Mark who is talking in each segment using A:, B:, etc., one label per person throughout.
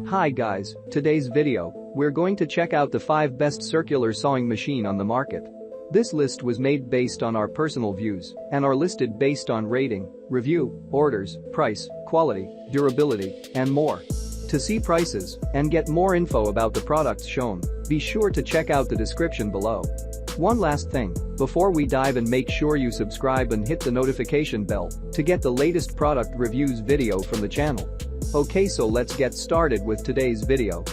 A: Hi guys, today's video, we're going to check out the 5 best circular sawing machine on the market. This list was made based on our personal views and are listed based on rating, review, orders, price, quality, durability, and more. To see prices and get more info about the products shown, be sure to check out the description below. One last thing, before we dive in, make sure you subscribe and hit the notification bell to get the latest product reviews video from the channel. Okay, so let's get started with today's video.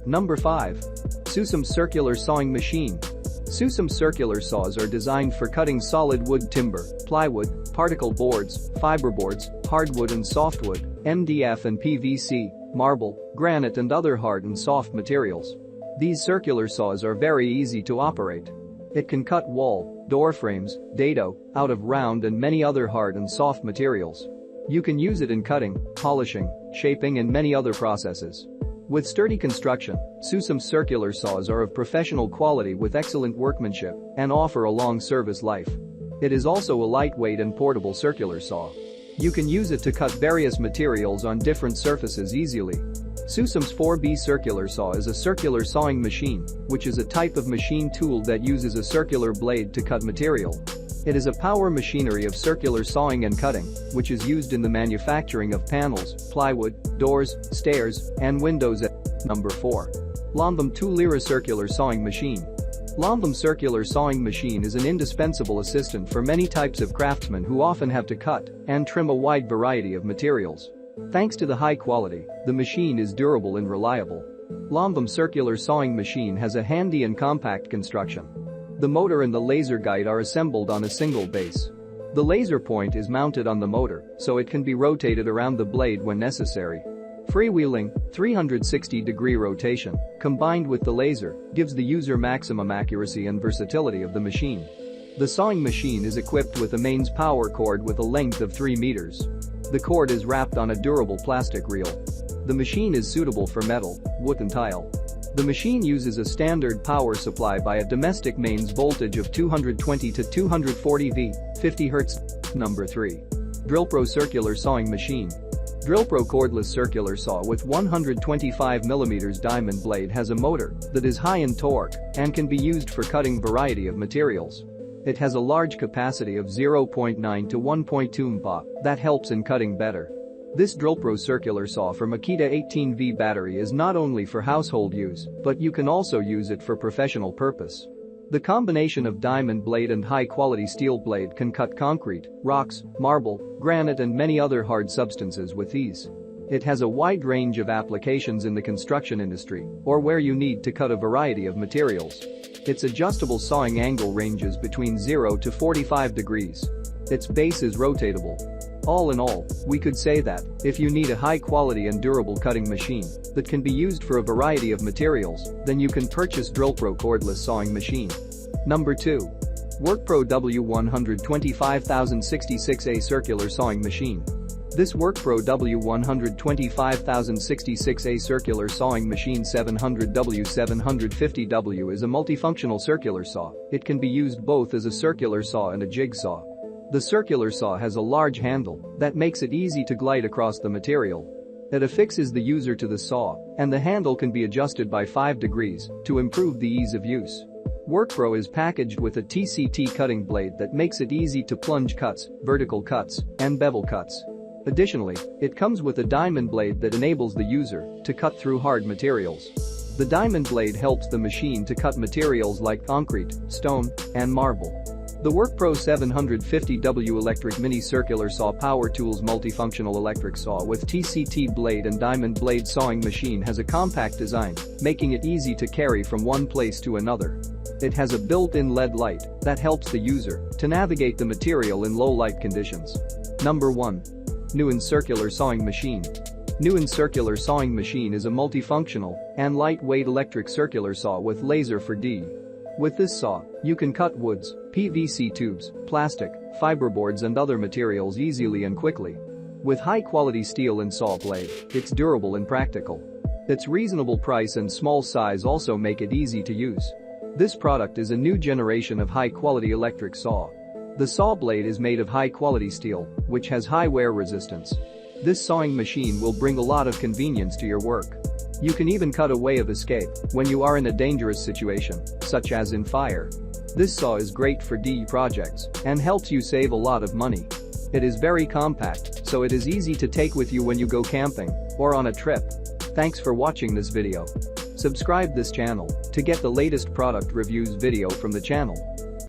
A: Number 5. SUSEMSE Circular Sawing Machine. SUSEMSE circular saws are designed for cutting solid wood timber, plywood, particle boards, fiberboards, hardwood and softwood, MDF and PVC, marble, granite and other hard and soft materials. These circular saws are very easy to operate. It can cut wall, door frames, dado, out of round and many other hard and soft materials. You can use it in cutting, polishing, shaping and many other processes. With sturdy construction, SUSEMSE circular saws are of professional quality with excellent workmanship and offer a long service life. It is also a lightweight and portable circular saw. You can use it to cut various materials on different surfaces easily. SUSEMSE 4B circular saw is a circular sawing machine, which is a type of machine tool that uses a circular blade to cut material. It is a power machinery of circular sawing and cutting, which is used in the manufacturing of panels, plywood, doors, stairs, and windows. Number 4. LOMVUM 2 Lira Circular Sawing Machine. LOMVUM circular sawing machine is an indispensable assistant for many types of craftsmen who often have to cut and trim a wide variety of materials. Thanks to the high quality, the machine is durable and reliable. LOMVUM circular sawing machine has a handy and compact construction. The motor and the laser guide are assembled on a single base. The laser point is mounted on the motor, so it can be rotated around the blade when necessary. Freewheeling, 360-degree rotation, combined with the laser, gives the user maximum accuracy and versatility of the machine. The sawing machine is equipped with a mains power cord with a length of 3 meters. The cord is wrapped on a durable plastic reel. The machine is suitable for metal, wood and tile. The machine uses a standard power supply by a domestic mains voltage of 220 to 240 V, 50 Hz. Number 3. Drillpro Circular Sawing Machine. Drillpro cordless circular saw with 125mm diamond blade has a motor that is high in torque and can be used for cutting variety of materials. It has a large capacity of 0.9 to 1.2 mPa that helps in cutting better. This Drillpro circular saw for Makita 18V battery is not only for household use, but you can also use it for professional purpose. The combination of diamond blade and high-quality steel blade can cut concrete, rocks, marble, granite and many other hard substances with ease. It has a wide range of applications in the construction industry or where you need to cut a variety of materials. Its adjustable sawing angle ranges between 0 to 45 degrees. Its base is rotatable. All in all, we could say that if you need a high-quality and durable cutting machine that can be used for a variety of materials, then you can purchase Drillpro cordless sawing machine. Number 2. WorkPro W125066A Circular Sawing Machine. This WorkPro W125066A Circular Sawing Machine 700W750W is a multifunctional circular saw. It can be used both as a circular saw and a jigsaw. The circular saw has a large handle that makes it easy to glide across the material. It affixes the user to the saw, and the handle can be adjusted by 5 degrees to improve the ease of use. WorkPro is packaged with a TCT cutting blade that makes it easy to plunge cuts, vertical cuts, and bevel cuts. Additionally, it comes with a diamond blade that enables the user to cut through hard materials. The diamond blade helps the machine to cut materials like concrete, stone, and marble. The WorkPro 750W Electric Mini Circular Saw Power Tools Multifunctional Electric Saw with TCT blade and diamond blade sawing machine has a compact design, making it easy to carry from one place to another. It has a built-in LED light that helps the user to navigate the material in low light conditions. Number 1. NEWONE Circular Sawing Machine. NEWONE Circular Sawing Machine is a multifunctional and lightweight electric circular saw with laser 4D. With this saw, you can cut woods, PVC tubes, plastic, fiberboards and other materials easily and quickly. With high-quality steel and saw blade, it's durable and practical. Its reasonable price and small size also make it easy to use. This product is a new generation of high-quality electric saw. The saw blade is made of high-quality steel, which has high wear resistance. This sawing machine will bring a lot of convenience to your work. You can even cut a way of escape when you are in a dangerous situation, such as in fire. This saw is great for DIY projects and helps you save a lot of money. It is very compact, so it is easy to take with you when you go camping or on a trip. Thanks for watching this video. Subscribe this channel to get the latest product reviews video from the channel.